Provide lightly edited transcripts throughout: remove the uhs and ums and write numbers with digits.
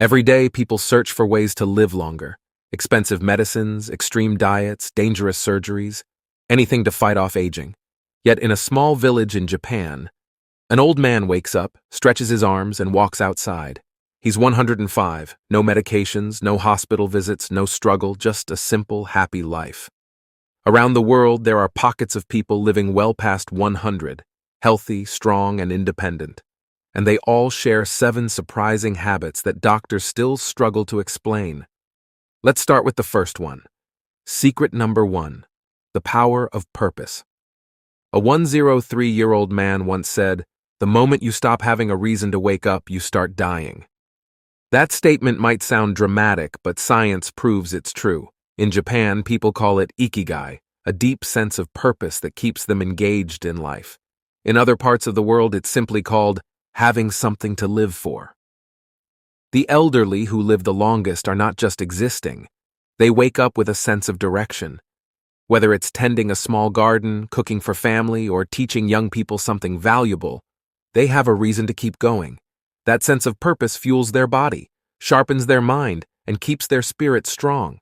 Every day, people search for ways to live longer. Expensive medicines, extreme diets, dangerous surgeries, anything to fight off aging. Yet in a small village in Japan, an old man wakes up, stretches his arms, and walks outside. He's 105, no medications, no hospital visits, no struggle, just a simple, happy life. Around the world, there are pockets of people living well past 100, healthy, strong, and independent. And they all share 7 surprising habits that doctors still struggle to explain. Let's start with the first one. Secret number 1, the power of purpose. A 103-year-old man once said, "The moment you stop having a reason to wake up, you start dying." That statement might sound dramatic, but science proves it's true. In Japan, people call it ikigai, a deep sense of purpose that keeps them engaged in life. In other parts of the world, it's simply called having something to live for. The elderly who live the longest are not just existing. They wake up with a sense of direction. Whether it's tending a small garden, cooking for family, or teaching young people something valuable, they have a reason to keep going. That sense of purpose fuels their body, sharpens their mind, and keeps their spirit strong.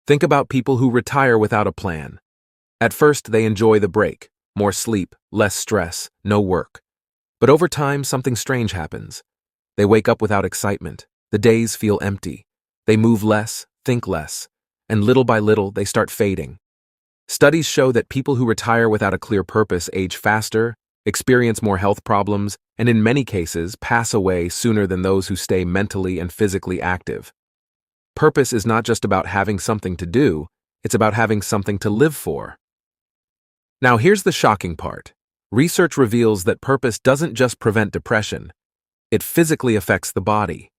Think about people who retire without a plan. At first, they enjoy the break, more sleep, less stress, no work. But over time, something strange happens. They wake up without excitement. The days feel empty. They move less, think less, and little by little, they start fading. Studies show that people who retire without a clear purpose age faster, experience more health problems, and in many cases, pass away sooner than those who stay mentally and physically active. Purpose is not just about having something to do, it's about having something to live for. Now here's the shocking part. Research reveals that purpose doesn't just prevent depression, it physically affects the body.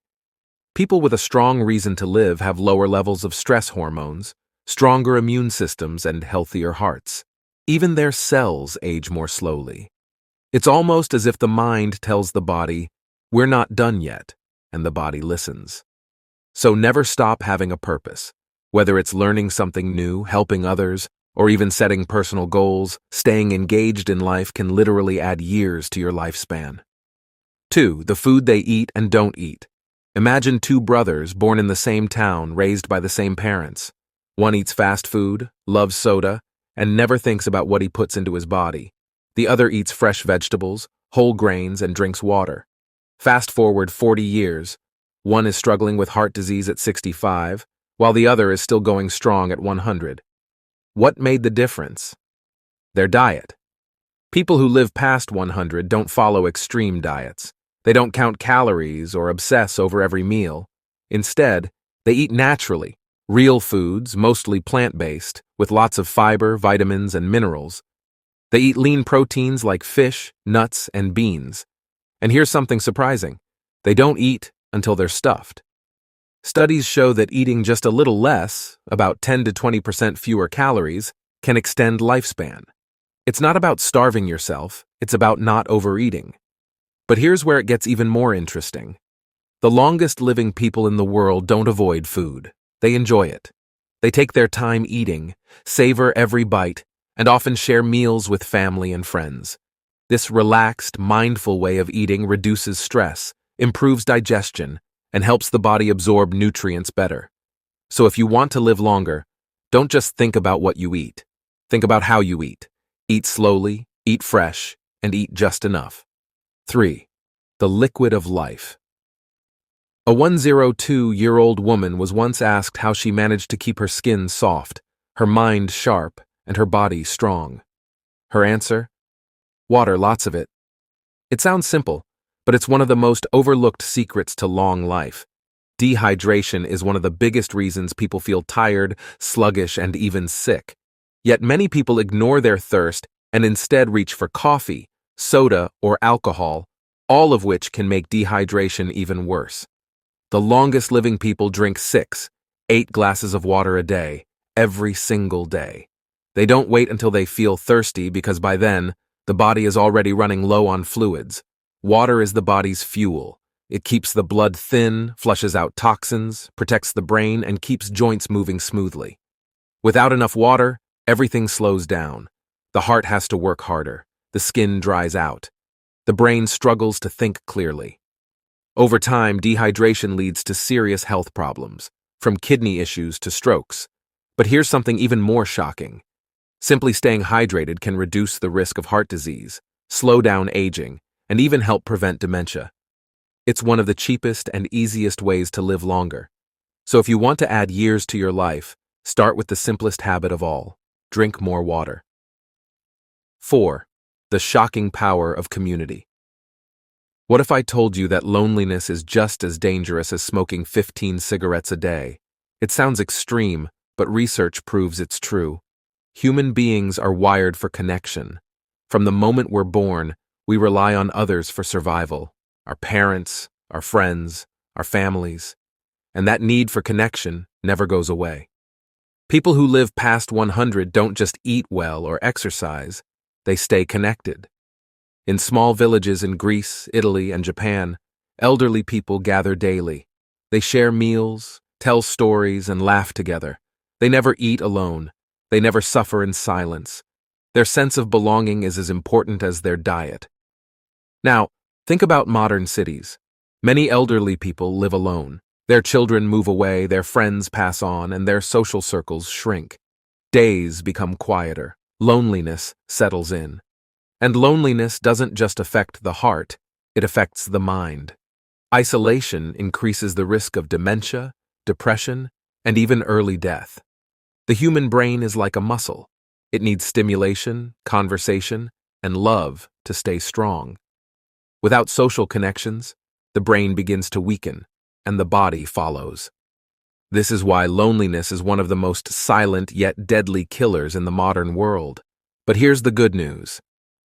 People with a strong reason to live have lower levels of stress hormones, stronger immune systems, and healthier hearts. Even their cells age more slowly. It's almost as if the mind tells the body, "We're not done yet," and the body listens. So never stop having a purpose. Whether it's learning something new, helping others, or even setting personal goals, staying engaged in life can literally add years to your lifespan. 2. The food they eat and don't eat. Imagine 2 brothers born in the same town, raised by the same parents. One eats fast food, loves soda, and never thinks about what he puts into his body. The other eats fresh vegetables, whole grains, and drinks water. Fast forward 40 years, one is struggling with heart disease at 65, while the other is still going strong at 100. What made the difference? Their diet. People who live past 100 don't follow extreme diets. They don't count calories or obsess over every meal. Instead, they eat naturally, real foods, mostly plant-based, with lots of fiber, vitamins, and minerals. They eat lean proteins like fish, nuts, and beans. And here's something surprising. They don't eat until they're stuffed. Studies show that eating just a little less, about 10 to 20% fewer calories, can extend lifespan. It's not about starving yourself, it's about not overeating. But here's where it gets even more interesting. The longest living people in the world don't avoid food. They enjoy it. They take their time eating, savor every bite, and often share meals with family and friends. This relaxed, mindful way of eating reduces stress, improves digestion, and helps the body absorb nutrients better. So if you want to live longer, don't just think about what you eat. Think about how you eat. Eat slowly, eat fresh, and eat just enough. 3. The liquid of life. A 102-year-old woman was once asked how she managed to keep her skin soft, her mind sharp, and her body strong. Her answer? Water, lots of it. It sounds simple, but it's one of the most overlooked secrets to long life. Dehydration is one of the biggest reasons people feel tired, sluggish, and even sick. Yet many people ignore their thirst and instead reach for coffee, soda, or alcohol, all of which can make dehydration even worse. The longest living people drink 8 glasses of water a day, every single day. They don't wait until they feel thirsty because by then, the body is already running low on fluids. Water is the body's fuel. It keeps the blood thin, flushes out toxins, protects the brain, and keeps joints moving smoothly. Without enough water, everything slows down. The heart has to work harder. The skin dries out. The brain struggles to think clearly. Over time, dehydration leads to serious health problems, from kidney issues to strokes. But here's something even more shocking. Simply staying hydrated can reduce the risk of heart disease, slow down aging, and even help prevent dementia. It's one of the cheapest and easiest ways to live longer. So if you want to add years to your life, start with the simplest habit of all: drink more water. 4. The shocking power of community. What if I told you that loneliness is just as dangerous as smoking 15 cigarettes a day? It sounds extreme, but research proves it's true. Human beings are wired for connection. From the moment we're born, we rely on others for survival: our parents, our friends, our families. And that need for connection never goes away. People who live past 100 don't just eat well or exercise, they stay connected. In small villages in Greece, Italy, and Japan, elderly people gather daily. They share meals, tell stories, and laugh together. They never eat alone. They never suffer in silence. Their sense of belonging is as important as their diet. Now, think about modern cities. Many elderly people live alone. Their children move away, their friends pass on, and their social circles shrink. Days become quieter. Loneliness settles in. And loneliness doesn't just affect the heart, it affects the mind. Isolation increases the risk of dementia, depression, and even early death. The human brain is like a muscle. It needs stimulation, conversation, and love to stay strong. Without social connections, the brain begins to weaken, and the body follows. This is why loneliness is one of the most silent yet deadly killers in the modern world. But here's the good news.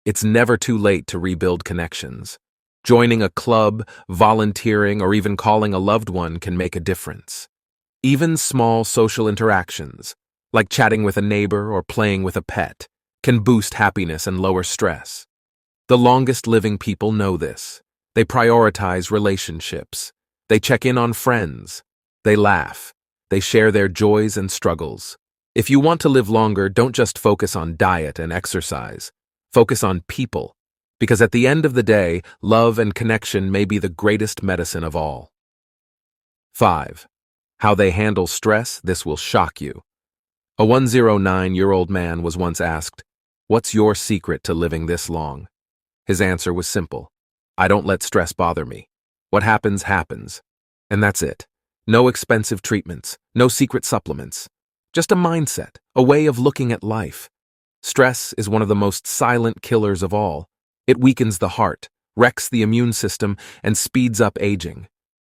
It's never too late to rebuild connections. Joining a club, volunteering, or even calling a loved one can make a difference. Even small social interactions, like chatting with a neighbor or playing with a pet, can boost happiness and lower stress. The longest living people know this. They prioritize relationships. They check in on friends. They laugh. They share their joys and struggles. If you want to live longer, don't just focus on diet and exercise. Focus on people, because at the end of the day, love and connection may be the greatest medicine of all. 5. How they handle stress. This will shock you. A 109-year-old man was once asked, "What's your secret to living this long?" His answer was simple: "I don't let stress bother me. What happens, happens." And that's it. No expensive treatments, no secret supplements. Just a mindset, a way of looking at life. Stress is one of the most silent killers of all. It weakens the heart, wrecks the immune system, and speeds up aging.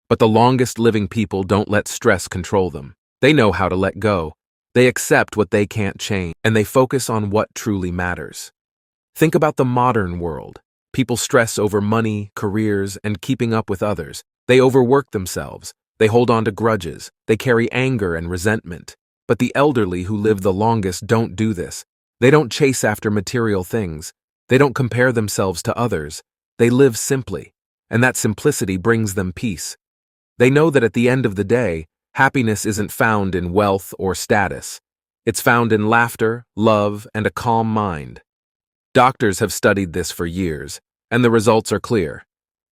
But the longest living people don't let stress control them. They know how to let go. They accept what they can't change, and they focus on what truly matters. Think about the modern world. People stress over money, careers, and keeping up with others. They overwork themselves. They hold on to grudges. They carry anger and resentment. But the elderly who live the longest don't do this. They don't chase after material things. They don't compare themselves to others. They live simply, and that simplicity brings them peace. They know that at the end of the day, happiness isn't found in wealth or status. It's found in laughter, love, and a calm mind. Doctors have studied this for years, and the results are clear.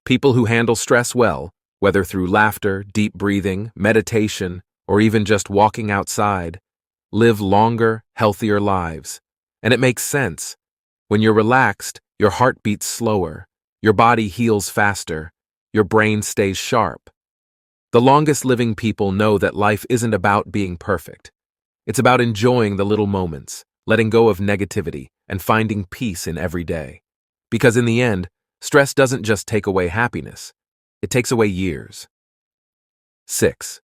People who handle stress well, whether through laughter, deep breathing, meditation, or even just walking outside, live longer, healthier lives. And it makes sense. When you're relaxed, your heart beats slower, your body heals faster, your brain stays sharp. The longest living people know that life isn't about being perfect. It's about enjoying the little moments, letting go of negativity, and finding peace in every day. Because in the end, stress doesn't just take away happiness, it takes away years. 6.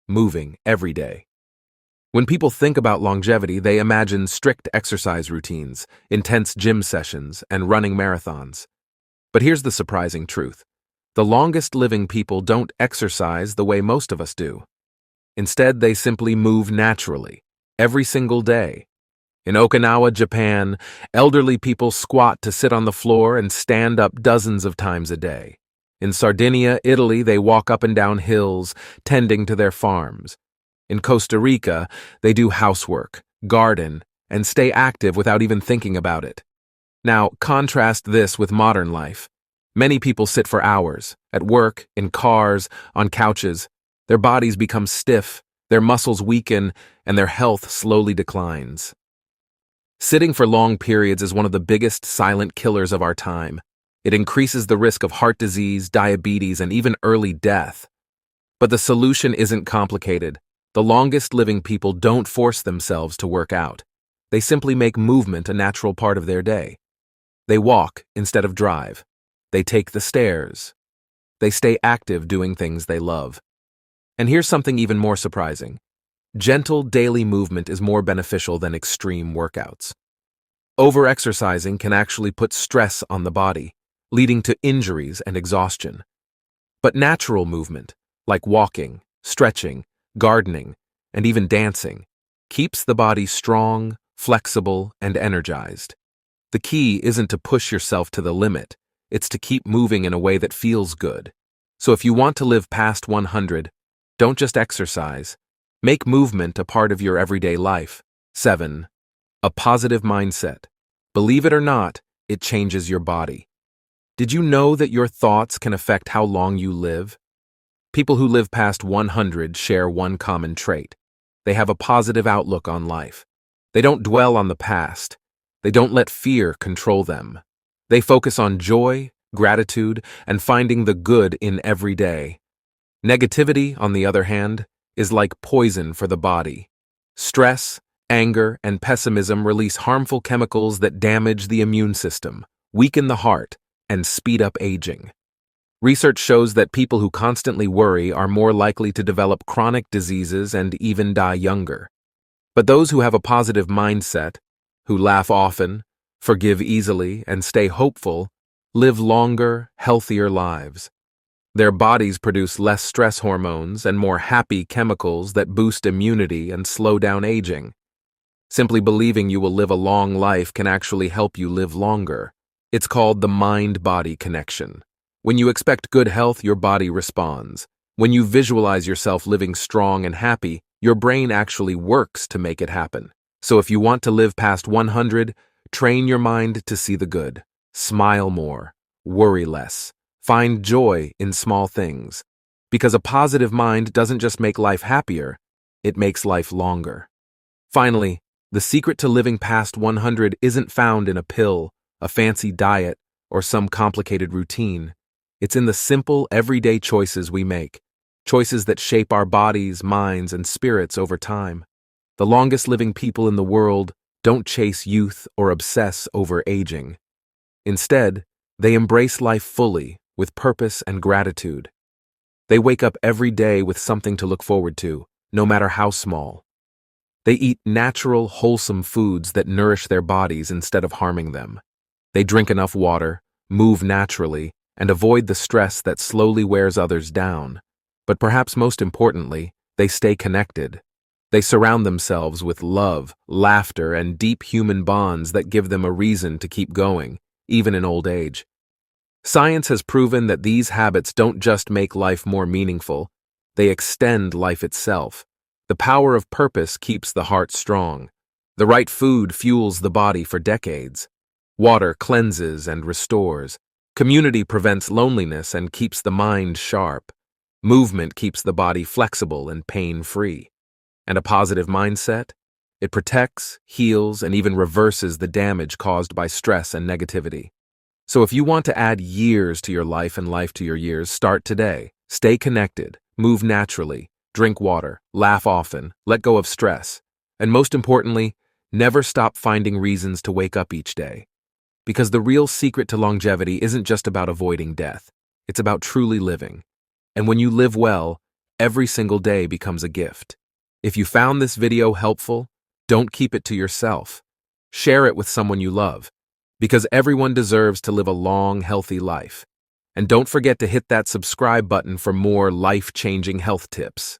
Moving every day. When people think about longevity, they imagine strict exercise routines, intense gym sessions, and running marathons. But here's the surprising truth. The longest living people don't exercise the way most of us do. Instead, they simply move naturally, every single day. In Okinawa, Japan, elderly people squat to sit on the floor and stand up dozens of times a day. In Sardinia, Italy, they walk up and down hills, tending to their farms. In Costa Rica, they do housework, garden, and stay active without even thinking about it. Now, contrast this with modern life. Many people sit for hours, at work, in cars, on couches. Their bodies become stiff, their muscles weaken, and their health slowly declines. Sitting for long periods is one of the biggest silent killers of our time. It increases the risk of heart disease, diabetes, and even early death. But the solution isn't complicated. The longest living people don't force themselves to work out. They simply make movement a natural part of their day. They walk instead of drive. They take the stairs. They stay active doing things they love. And here's something even more surprising. Gentle daily movement is more beneficial than extreme workouts. Overexercising can actually put stress on the body, leading to injuries and exhaustion. But natural movement, like walking, stretching, gardening, and even dancing, keeps the body strong, flexible, and energized. The key isn't to push yourself to the limit, it's to keep moving in a way that feels good. So if you want to live past 100, don't just exercise. Make movement a part of your everyday life. 7. A positive mindset. Believe it or not, it changes your body. Did you know that your thoughts can affect how long you live? People who live past 100 share one common trait. They have a positive outlook on life. They don't dwell on the past. They don't let fear control them. They focus on joy, gratitude, and finding the good in every day. Negativity, on the other hand, is like poison for the body. Stress, anger, and pessimism release harmful chemicals that damage the immune system, weaken the heart, and speed up aging. Research shows that people who constantly worry are more likely to develop chronic diseases and even die younger. But those who have a positive mindset, who laugh often, forgive easily, and stay hopeful, live longer, healthier lives. Their bodies produce less stress hormones and more happy chemicals that boost immunity and slow down aging. Simply believing you will live a long life can actually help you live longer. It's called the mind-body connection. When you expect good health, your body responds. When you visualize yourself living strong and happy, your brain actually works to make it happen. So if you want to live past 100, train your mind to see the good. Smile more. Worry less. Find joy in small things. Because a positive mind doesn't just make life happier, it makes life longer. Finally, the secret to living past 100 isn't found in a pill, a fancy diet, or some complicated routine. It's in the simple, everyday choices we make. Choices that shape our bodies, minds, and spirits over time. The longest living people in the world don't chase youth or obsess over aging. Instead, they embrace life fully, with purpose and gratitude. They wake up every day with something to look forward to, no matter how small. They eat natural, wholesome foods that nourish their bodies instead of harming them. They drink enough water, move naturally, and avoid the stress that slowly wears others down. But perhaps most importantly, they stay connected. They surround themselves with love, laughter, and deep human bonds that give them a reason to keep going, even in old age. Science has proven that these habits don't just make life more meaningful, they extend life itself. The power of purpose keeps the heart strong. The right food fuels the body for decades. Water cleanses and restores. Community prevents loneliness and keeps the mind sharp. Movement keeps the body flexible and pain-free. And a positive mindset? It protects, heals, and even reverses the damage caused by stress and negativity. So if you want to add years to your life and life to your years, start today. Stay connected, move naturally, drink water, laugh often, let go of stress, and most importantly, never stop finding reasons to wake up each day. Because the real secret to longevity isn't just about avoiding death, it's about truly living. And when you live well, every single day becomes a gift. If you found this video helpful, don't keep it to yourself. Share it with someone you love. Because everyone deserves to live a long, healthy life. And don't forget to hit that subscribe button for more life-changing health tips.